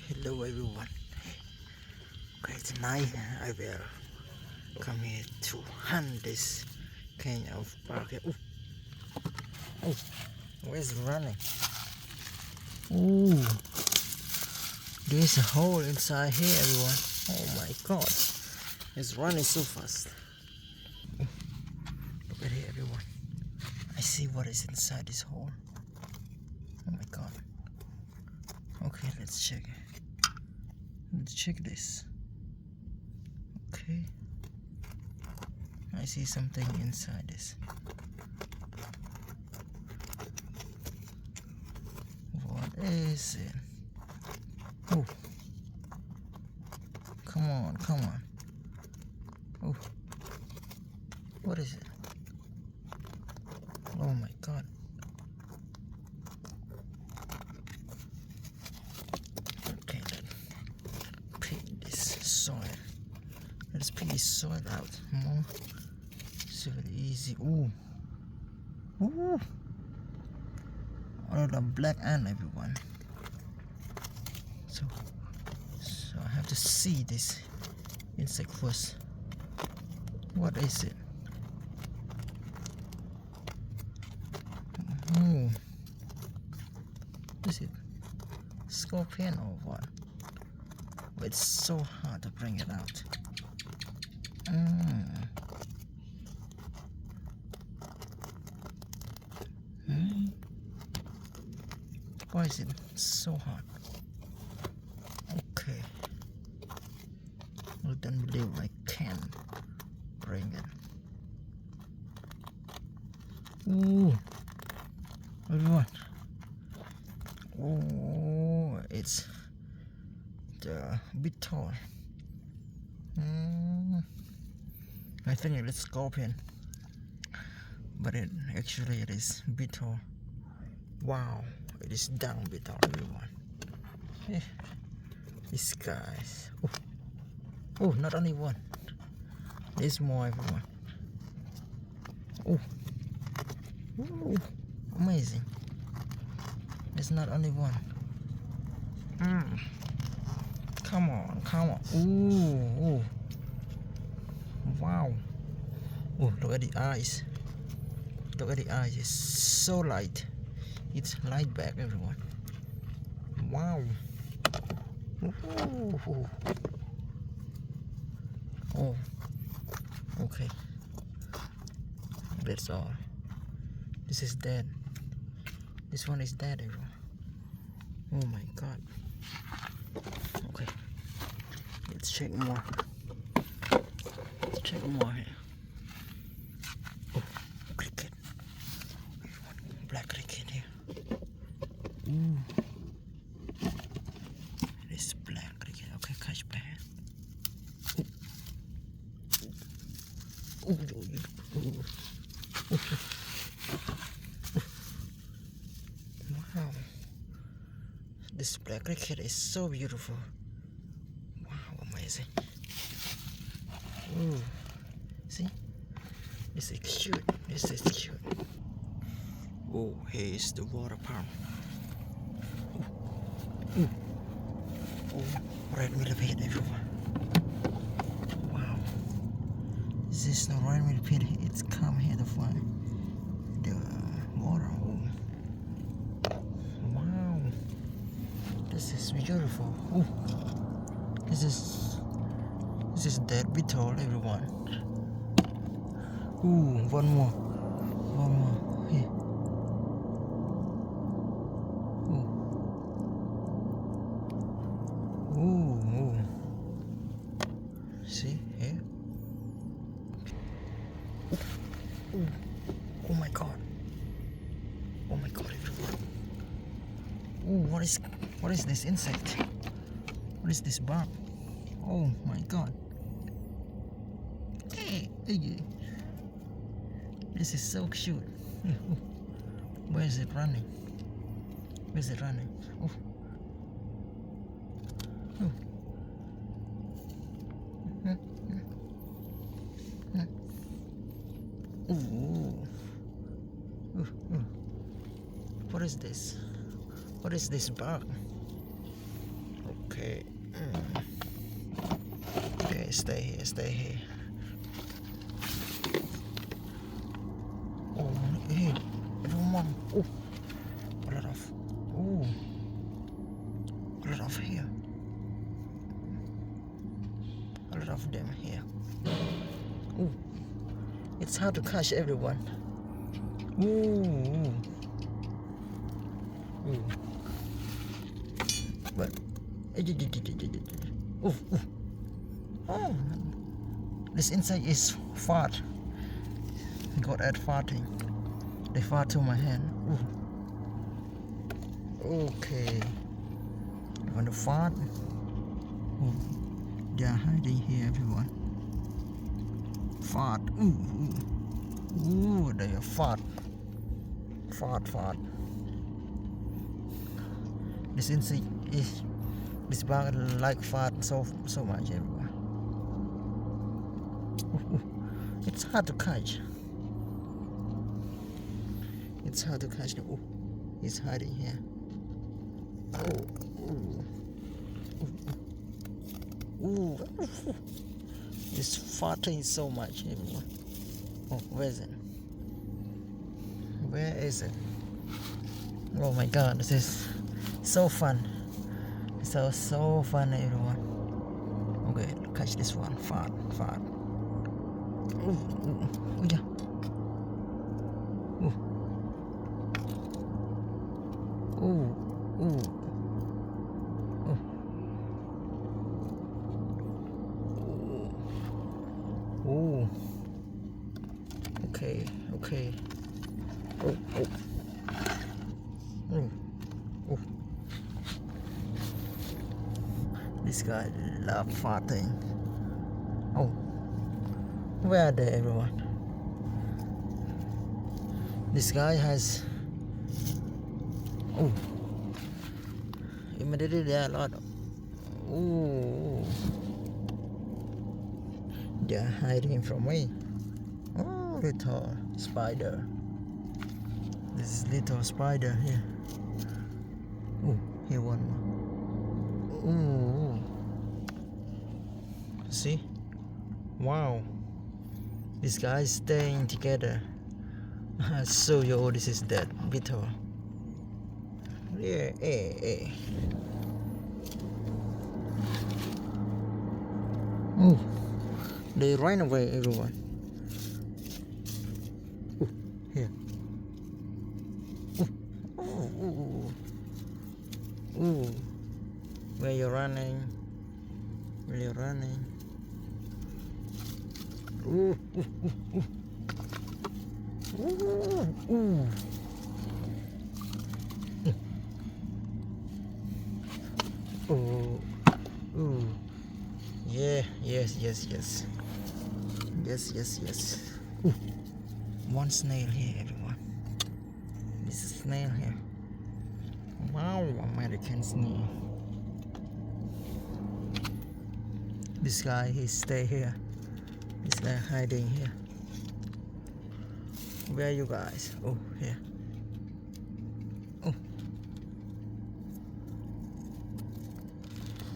Hello everyone. Okay, tonight I will come here to hunt this kind of park. Oh, where's it running? Ooh, there's a hole inside here, everyone. Oh my god, it's running so fast. Look at it, everyone. I see what is inside this hole. Oh my god. Okay, let's check it. Let's check this. Okay, I see something inside this. What is it? Oh, come on, come on. Oh, what is it? Oh my god. Okay, let's pick this soil. Let's pick this soil out more. It's very easy. Ooh. Ooh. Another black ant, everyone. So I have to see this insect first. What is it? Oh, is it scorpion or what? But it's so hard to bring it out. Why is it so hard? Okay, I don't believe I can bring it. Ooh, everyone. Oh, it's the beetle. I think it is scorpion, but it is beetle. Wow, it is dung beetle, everyone. Eh, these guys. Oh, not only one. There's more, everyone. Oh, ooh, amazing. There's not only one. Come on, come on. Ooh. Wow. Oh, look at the eyes. Look at the eyes. It's so light. It's light back, everyone. Wow. Ooh. Oh. Okay. That's all. This is dead. This one is dead, everyone. Oh my god. Okay. Let's check more. Let's check more here. Oh, cricket. Black cricket here. Ooh. This black cricket. Okay, catch by hand. Wow. This black cricket is so beautiful. Wow, amazing. Ooh. See? This is cute. This is cute. Oh, here's the water pump. Ooh. Oh, red millipede, everyone. Wow. This is not red millipede. It's come here to find the water. Oh. Wow. This is beautiful. Oh. This is dead beetle, everyone. Ooh, one more. Here. Ooh. See here. Ooh. Oh my god. Oh my god, everyone. Ooh, what is this insect? What is this bug? Oh my god. Hey. This is so cute. Where is it running? Where's it running? Oh. Ooh. What is this? What is this bug? Okay. Okay. Okay, stay here. Oh, hey, everyone. Oh, a lot of. Oh, a lot of here. A lot of them here. Oh, it's hard to catch everyone. Ooh. Ooh. But. Ooh. Oh, this insect is fart. God at farting. They fart to my hand. Ooh. Okay. You want to fart? Ooh. They are hiding here, everyone. Fart. Ooh. They are fart. Fart. This insect is. This bug like fart so much, everyone. It's hard to catch. It's hard to catch. Oh, he's hiding here. Ooh. It's farting so much, everyone. Oh, where is it? Where is it? Oh my God, this is so fun. So fun, everyone. Okay, catch this one. Fart. Ooh, yeah. Ooh. Ooh. Okay. Oh. This guy love farting. Oh, where are they, everyone? This guy has. Oh, immediately there are a lot. Ooh, they are hiding from me. Oh, little spider. This little spider here. Oh, here one more. Ooh. See? Wow. These guys staying together. So this is that beetle. Yeah, hey. Oh, they ran away, everyone. Oh, here. Ooh. Where you running? Ooh. Ooh. Yeah, yes. Ooh. One snail here, everyone. This is snail here. Wow, American snail. This guy, he stay here. This guy hiding here. Where are you guys? Oh, here. Oh.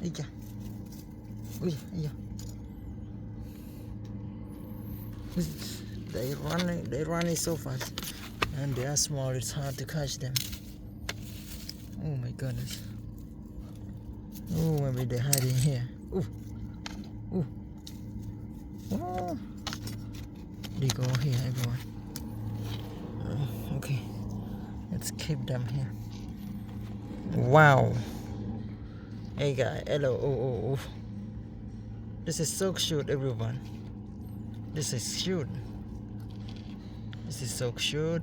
Yeah. They running so fast, and they are small. It's hard to catch them. Oh my goodness. Oh, maybe they're hiding here. Oh. They go here, everyone. Okay, let's keep them here. Wow. Hey guy, hello. Oh. This is so cute, everyone. This is so cute.